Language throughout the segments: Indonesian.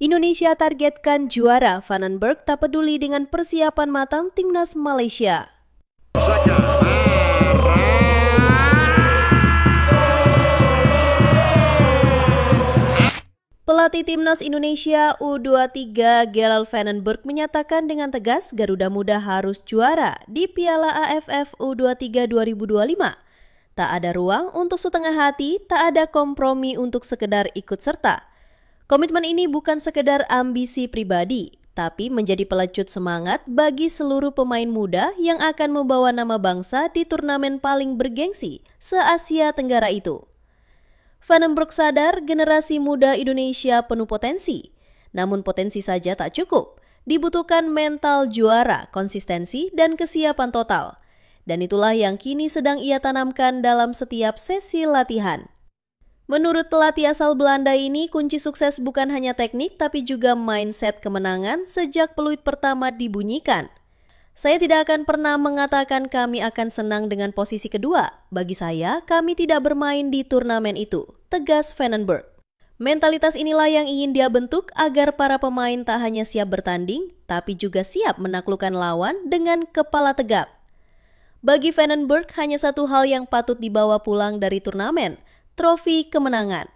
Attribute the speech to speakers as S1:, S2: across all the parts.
S1: Indonesia targetkan juara, Vandenberg tak peduli dengan persiapan matang timnas Malaysia. Pelatih timnas Indonesia U23 Gerald Vandenberg menyatakan dengan tegas Garuda Muda harus juara di Piala AFF U23 2025. Tak ada ruang untuk setengah hati, tak ada kompromi untuk sekedar ikut serta. Komitmen ini bukan sekedar ambisi pribadi, tapi menjadi pelecut semangat bagi seluruh pemain muda yang akan membawa nama bangsa di turnamen paling bergengsi se-Asia Tenggara itu. Vandenberg sadar generasi muda Indonesia penuh potensi, namun potensi saja tak cukup. Dibutuhkan mental juara, konsistensi, dan kesiapan total. Dan itulah yang kini sedang ia tanamkan dalam setiap sesi latihan. Menurut pelatih asal Belanda ini, kunci sukses bukan hanya teknik tapi juga mindset kemenangan sejak peluit pertama dibunyikan. Saya tidak akan pernah mengatakan kami akan senang dengan posisi kedua. Bagi saya, kami tidak bermain di turnamen itu, tegas Vandenberg. Mentalitas inilah yang ingin dia bentuk agar para pemain tak hanya siap bertanding, tapi juga siap menaklukkan lawan dengan kepala tegap. Bagi Vandenberg, hanya satu hal yang patut dibawa pulang dari turnamen, trofi kemenangan.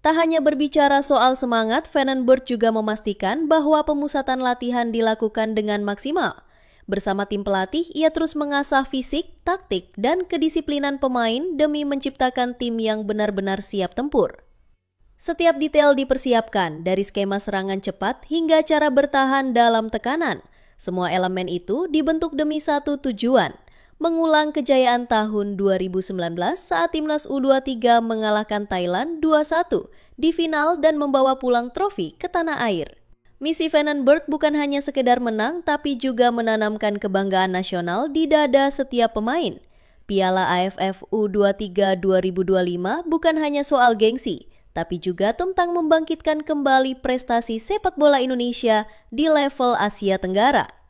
S1: Tak hanya berbicara soal semangat, Vandenberg juga memastikan bahwa pemusatan latihan dilakukan dengan maksimal. Bersama tim pelatih, ia terus mengasah fisik, taktik, dan kedisiplinan pemain demi menciptakan tim yang benar-benar siap tempur. Setiap detail dipersiapkan, dari skema serangan cepat hingga cara bertahan dalam tekanan. Semua elemen itu dibentuk demi satu tujuan, mengulang kejayaan tahun 2019 saat timnas U23 mengalahkan Thailand 2-1 di final dan membawa pulang trofi ke tanah air. Misi Vandenberg bukan hanya sekedar menang, tapi juga menanamkan kebanggaan nasional di dada setiap pemain. Piala AFF U23 2025 bukan hanya soal gengsi, tapi juga tentang membangkitkan kembali prestasi sepak bola Indonesia di level Asia Tenggara.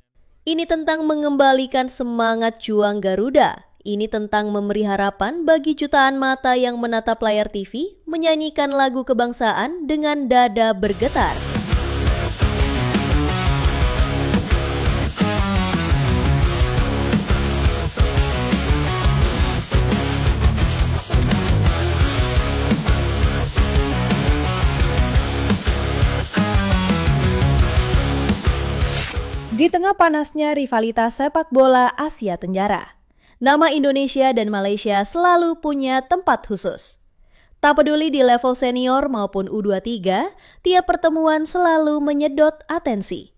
S1: Ini tentang mengembalikan semangat juang Garuda. Ini tentang memberi harapan bagi jutaan mata yang menatap layar TV, menyanyikan lagu kebangsaan dengan dada bergetar. Di tengah panasnya rivalitas sepak bola Asia Tenggara, nama Indonesia dan Malaysia selalu punya tempat khusus. Tak peduli di level senior maupun U23, tiap pertemuan selalu menyedot atensi.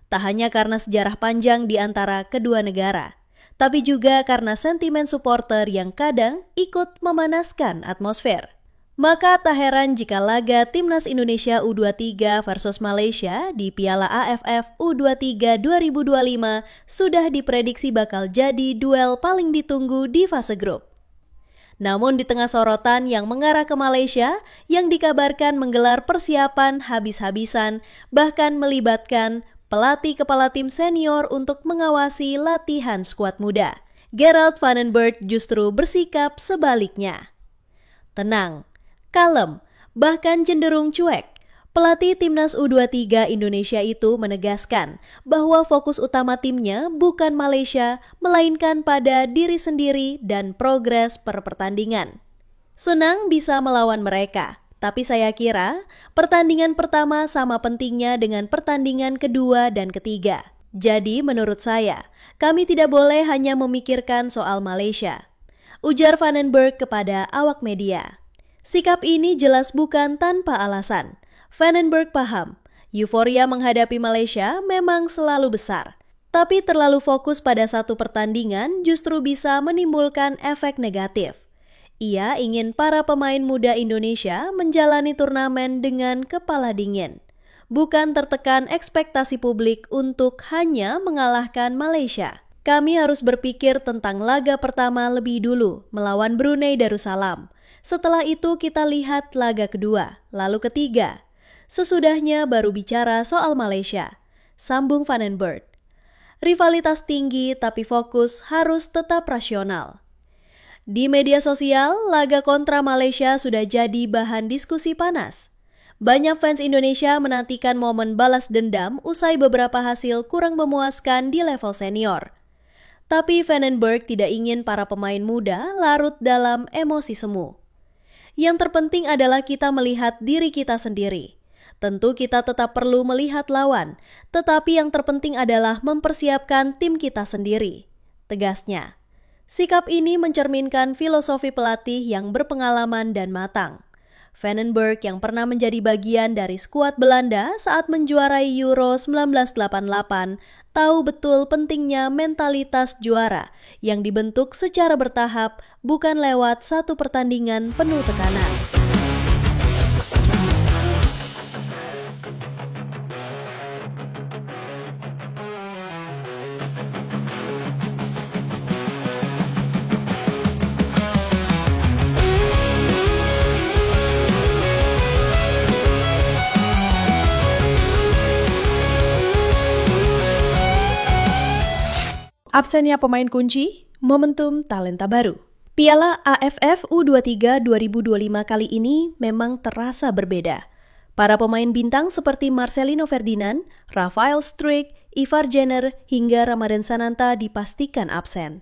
S1: Tak hanya karena sejarah panjang di antara kedua negara, tapi juga karena sentimen supporter yang kadang ikut memanaskan atmosfer. Maka tak heran jika laga Timnas Indonesia U23 versus Malaysia di Piala AFF U23 2025 sudah diprediksi bakal jadi duel paling ditunggu di fase grup. Namun di tengah sorotan yang mengarah ke Malaysia yang dikabarkan menggelar persiapan habis-habisan, bahkan melibatkan pelatih kepala tim senior untuk mengawasi latihan skuad muda, Gerald Vandenberg justru bersikap sebaliknya. Tenang, kalem, bahkan cenderung cuek. Pelatih timnas U23 Indonesia itu menegaskan bahwa fokus utama timnya bukan Malaysia, melainkan pada diri sendiri dan progres per pertandingan. Senang bisa melawan mereka, tapi saya kira pertandingan pertama sama pentingnya dengan pertandingan kedua dan ketiga. Jadi menurut saya, kami tidak boleh hanya memikirkan soal Malaysia, ujar Vandenberg kepada awak media. Sikap ini jelas bukan tanpa alasan. Vandenberg paham, euforia menghadapi Malaysia memang selalu besar. Tapi terlalu fokus pada satu pertandingan justru bisa menimbulkan efek negatif. Ia ingin para pemain muda Indonesia menjalani turnamen dengan kepala dingin. Bukan tertekan ekspektasi publik untuk hanya mengalahkan Malaysia. Kami harus berpikir tentang laga pertama lebih dulu melawan Brunei Darussalam. Setelah itu kita lihat laga kedua, lalu ketiga. Sesudahnya baru bicara soal Malaysia, sambung Vandenberg. Rivalitas tinggi tapi fokus harus tetap rasional. Di media sosial, laga kontra Malaysia sudah jadi bahan diskusi panas. Banyak fans Indonesia menantikan momen balas dendam usai beberapa hasil kurang memuaskan di level senior. Tapi Vandenberg tidak ingin para pemain muda larut dalam emosi semu. Yang terpenting adalah kita melihat diri kita sendiri. Tentu kita tetap perlu melihat lawan, tetapi yang terpenting adalah mempersiapkan tim kita sendiri, tegasnya. Sikap ini mencerminkan filosofi pelatih yang berpengalaman dan matang. Vandenberg yang pernah menjadi bagian dari skuad Belanda saat menjuarai Euro 1988 tahu betul pentingnya mentalitas juara yang dibentuk secara bertahap, bukan lewat satu pertandingan penuh tekanan.
S2: Absennya pemain kunci, momentum talenta baru. Piala AFF U23 2025 kali ini memang terasa berbeda. Para pemain bintang seperti Marcelino Ferdinand, Rafael Struijk, Ivar Jenner, hingga Ramadan Sananta dipastikan absen.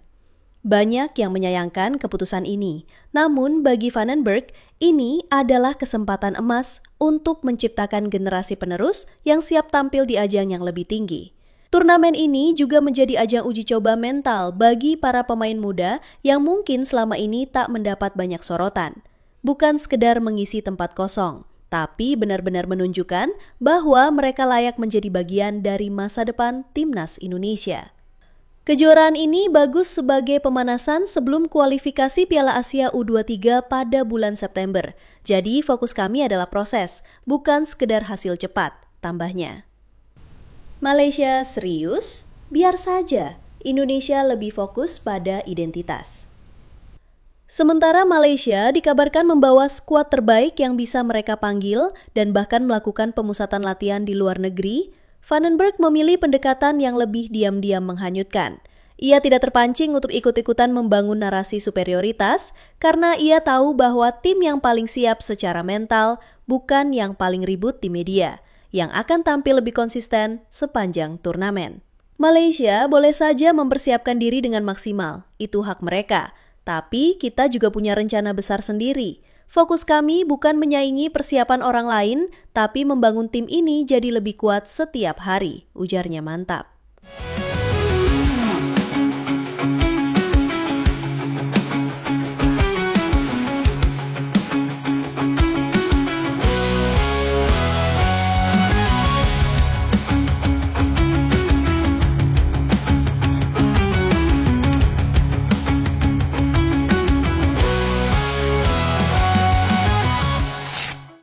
S2: Banyak yang menyayangkan keputusan ini, namun bagi Vandenberg, ini adalah kesempatan emas untuk menciptakan generasi penerus yang siap tampil di ajang yang lebih tinggi. Turnamen ini juga menjadi ajang uji coba mental bagi para pemain muda yang mungkin selama ini tak mendapat banyak sorotan. Bukan sekedar mengisi tempat kosong, tapi benar-benar menunjukkan bahwa mereka layak menjadi bagian dari masa depan Timnas Indonesia. Kejuaraan ini bagus sebagai pemanasan sebelum kualifikasi Piala Asia U23 pada bulan September. Jadi fokus kami adalah proses, bukan sekedar hasil cepat, tambahnya. Malaysia serius? Biar saja, Indonesia lebih fokus pada identitas. Sementara Malaysia dikabarkan membawa skuad terbaik yang bisa mereka panggil dan bahkan melakukan pemusatan latihan di luar negeri, Vandenberg memilih pendekatan yang lebih diam-diam menghanyutkan. Ia tidak terpancing untuk ikut-ikutan membangun narasi superioritas karena ia tahu bahwa tim yang paling siap secara mental bukan yang paling ribut di media, yang akan tampil lebih konsisten sepanjang turnamen. Malaysia boleh saja mempersiapkan diri dengan maksimal, itu hak mereka. Tapi kita juga punya rencana besar sendiri. Fokus kami bukan menyaingi persiapan orang lain, tapi membangun tim ini jadi lebih kuat setiap hari, ujarnya mantap.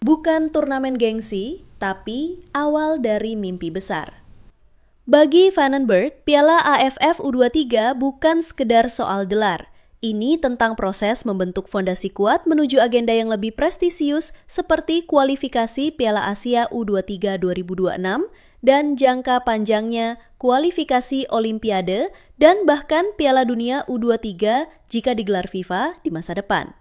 S2: Bukan turnamen gengsi, tapi awal dari mimpi besar. Bagi Vandenberg, Piala AFF U23 bukan sekedar soal gelar. Ini tentang proses membentuk fondasi kuat menuju agenda yang lebih prestisius seperti kualifikasi Piala Asia U23 2026 dan jangka panjangnya kualifikasi Olimpiade dan bahkan Piala Dunia U23 jika digelar FIFA di masa depan.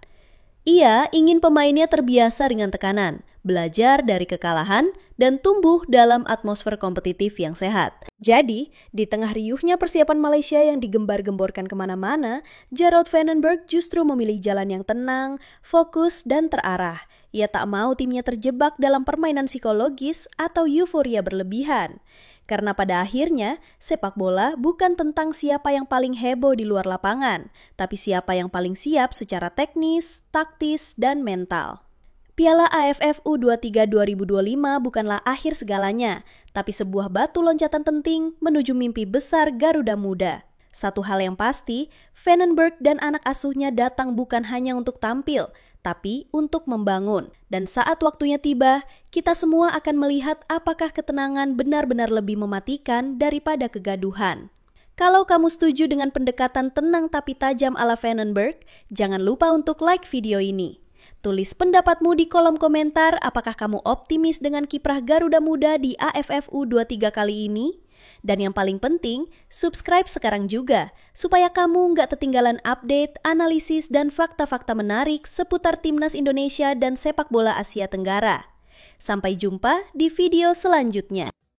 S2: Ia ingin pemainnya terbiasa dengan tekanan, belajar dari kekalahan, dan tumbuh dalam atmosfer kompetitif yang sehat. Jadi, di tengah riuhnya persiapan Malaysia yang digembar-gemborkan kemana-mana, Jarrod Vandenberg justru memilih jalan yang tenang, fokus, dan terarah. Ia tak mau timnya terjebak dalam permainan psikologis atau euforia berlebihan. Karena pada akhirnya, sepak bola bukan tentang siapa yang paling heboh di luar lapangan, tapi siapa yang paling siap secara teknis, taktis, dan mental. Piala AFF U23 2025 bukanlah akhir segalanya, tapi sebuah batu loncatan penting menuju mimpi besar Garuda Muda. Satu hal yang pasti, Vandenberg dan anak asuhnya datang bukan hanya untuk tampil, tapi untuk membangun. Dan saat waktunya tiba, kita semua akan melihat apakah ketenangan benar-benar lebih mematikan daripada kegaduhan. Kalau kamu setuju dengan pendekatan tenang tapi tajam ala Vandenberg, jangan lupa untuk like video ini. Tulis pendapatmu di kolom komentar apakah kamu optimis dengan kiprah Garuda Muda di AFF U23 kali ini? Dan yang paling penting, subscribe sekarang juga, supaya kamu nggak ketinggalan update, analisis, dan fakta-fakta menarik seputar Timnas Indonesia dan sepak bola Asia Tenggara.
S1: Sampai jumpa di video selanjutnya.